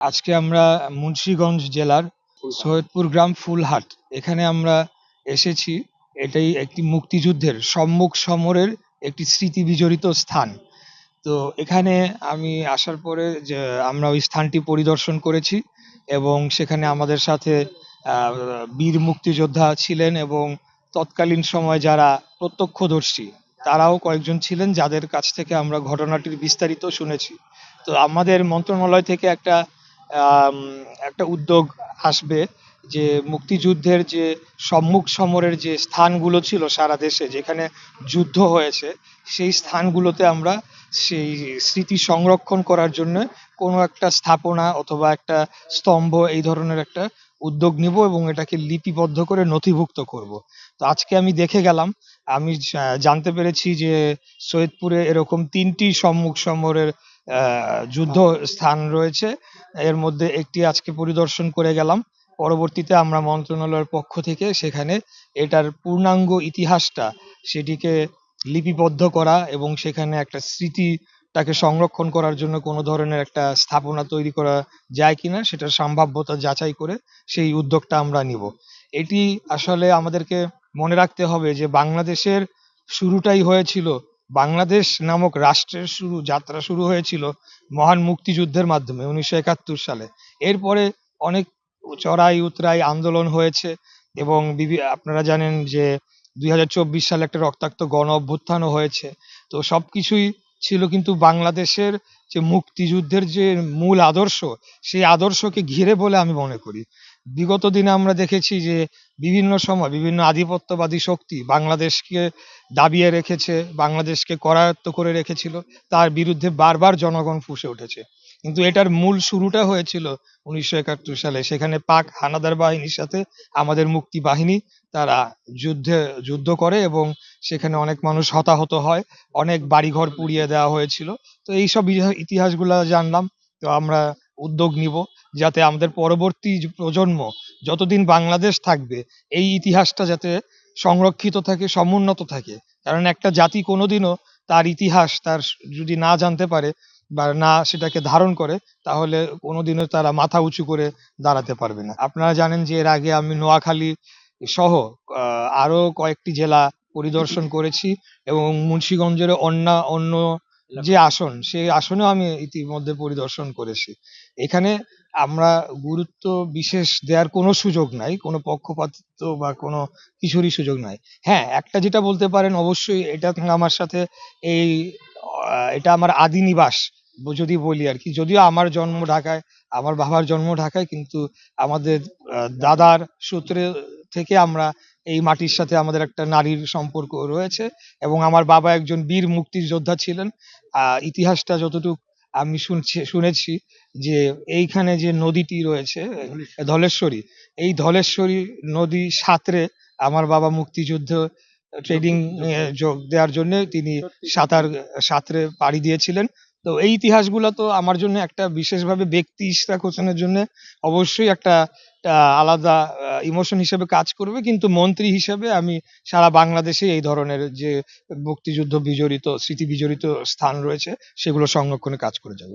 আজকে আমরা মুন্সিগঞ্জ জেলার সৈয়দপুর গ্রাম ফুলহাট এখানে আমরা এসেছি। এটাই একটি মুক্তিযুদ্ধের সম্মুখ সমরের একটি স্মৃতি বিজড়িত স্থান। তো এখানে আমি আসার পরে যে আমরা ওই স্থানটি পরিদর্শন করেছি এবং সেখানে আমাদের সাথে আহ, বীর মুক্তিযোদ্ধা ছিলেন এবং তৎকালীন সময় যারা প্রত্যক্ষদর্শী তারাও কয়েকজন ছিলেন, যাদের কাছ থেকে আমরা ঘটনাটির বিস্তারিত শুনেছি। তো আমাদের মন্ত্রণালয় থেকে আম, একটা উদ্যোগ আসবে যে মুক্তিযুদ্ধের যে সম্মুখ সমরের যে স্থানগুলো ছিল সারা দেশে যেখানে যুদ্ধ হয়েছে, সেই স্থানগুলোতে আমরা সেই স্মৃতি সংরক্ষণ করার জন্য কোনো একটা স্থাপনা অথবা একটা স্তম্ভ এই ধরনের একটা উদ্যোগ নিব এবং এটাকে লিপিবদ্ধ করে নথিভুক্ত করব। তো আজকে আমি দেখে গেলাম, আমি জানতে পেরেছি যে সৈয়দপুরে এরকম 3টি সম্মুখ সমরের যুদ্ধ স্থান রয়েছে। এর মধ্যে একটি আজকে পরিদর্শন করে গেলাম। পরবর্তীতে আমরা মন্ত্রণালয়ের পক্ষ থেকে সেখানে এটার পূর্ণাঙ্গ ইতিহাসটা সেটিকে লিপিবদ্ধ করা এবং সেখানে একটা স্মৃতিটাকে সংরক্ষণ করার জন্য কোনো ধরনের একটা স্থাপনা তৈরি করা যায় কিনা সেটার সম্ভাব্যতা যাচাই করে সেই উদ্যোগটা আমরা নিব। এটি আসলে আমাদেরকে মনে রাখতে হবে যে বাংলাদেশের শুরুটাই হয়েছিল, বাংলাদেশ নামক রাষ্ট্রের যাত্রা শুরু হয়েছিল মহান মুক্তিযুদ্ধের মাধ্যমে 1971 সালে। এরপরে অনেক চড়াই উতরাই আন্দোলন হয়েছে এবং আপনারা জানেন যে 2024 সালে একটা রক্তাক্ত গণ অভ্যুত্থানও হয়েছে। তো সবকিছুই ছিল কিন্তু বাংলাদেশের যে মুক্তিযুদ্ধের যে মূল আদর্শ, সেই আদর্শকে ঘিরে বলে আমি মনে করি। বিগত দিনে আমরা দেখেছি যে বিভিন্ন সময় বিভিন্ন আধিপত্যবাদী শক্তি বাংলাদেশকে দাবিয়ে রেখেছে, বাংলাদেশকে করায়ত্ত করে রেখেছিল, তার বিরুদ্ধে বারবার জনগণ ফুঁসে উঠেছে। কিন্তু এটার মূল শুরুটা হয়েছিল 1971 সালে। সেখানে পাক হানাদার বাহিনীর সাথে আমাদের মুক্তি বাহিনী তারা যুদ্ধ করে এবং সেখানে অনেক মানুষ হতাহত হয়, অনেক বাড়িঘর পুড়িয়ে দেওয়া হয়েছিল। তো এইসব ইতিহাসগুলো জানলাম। তো আমরা উদ্যোগ নিব যাতে আমাদের পরবর্তী যে প্রজন্ম যতদিন বাংলাদেশ থাকবে এই ইতিহাসটা যাতে সংরক্ষিত থাকে, সমুন্নত থাকে। কারণ একটা জাতি কোনোদিনও তার ইতিহাস তার যদি না জানতে পারে বা না সেটাকে ধারণ করে, তাহলে কোনোদিনও তারা মাথা উঁচু করে দাঁড়াতে পারবে না। আপনারা জানেন যে এর আগে আমি নোয়াখালী সহ আরো কয়েকটি জেলা পরিদর্শন করেছি এবং মুন্সিগঞ্জের অন্য যে আসন সেই আসনেও আমি ইতিমধ্যে পরিদর্শন করেছি। এখানে আমরা গুরুত্ব বিশেষ দেওয়ার কোনো সুযোগ নাই, কোনো পক্ষপাতিত্ব বা কোনো কিছুরই সুযোগ নাই। হ্যাঁ, একটা যেটা বলতে পারেন অবশ্যই, এটা আমার সাথে এই এটা আমার আদি নিবাস যদি বলি আর কি। যদিও আমার জন্ম ঢাকায়, আমার বাবার জন্ম ঢাকায়, কিন্তু আমাদের দাদার সূত্রে থেকে আমরা এই মাটির সাথে আমাদের একটা নারীর সম্পর্ক রয়েছে এবং আমার বাবা একজন বীর মুক্তিযোদ্ধা ছিলেন। ইতিহাসটা যতটুকু আমি শুনেছি যে এইখানে যে নদীটি রয়েছে ধলেশ্বরী, এই ধলেশ্বরী নদী সাঁতরে আমার বাবা মুক্তিযুদ্ধ ট্রেনিং যোগ দেওয়ার জন্য তিনি সাঁতার সাঁতরে পাড়ি দিয়েছিলেন। তো এই ইতিহাসগুলো তো আমার জন্য একটা বিশেষভাবে ব্যক্তি ইশরাক হোসেনের জন্য অবশ্যই একটা আলাদা ইমোশন হিসেবে কাজ করবে, কিন্তু মন্ত্রী হিসেবে আমি সারা বাংলাদেশে এই ধরনের যে মুক্তিযুদ্ধ বিজড়িত স্মৃতি বিজড়িত স্থান রয়েছে সেগুলো সংরক্ষণে কাজ করে যাব।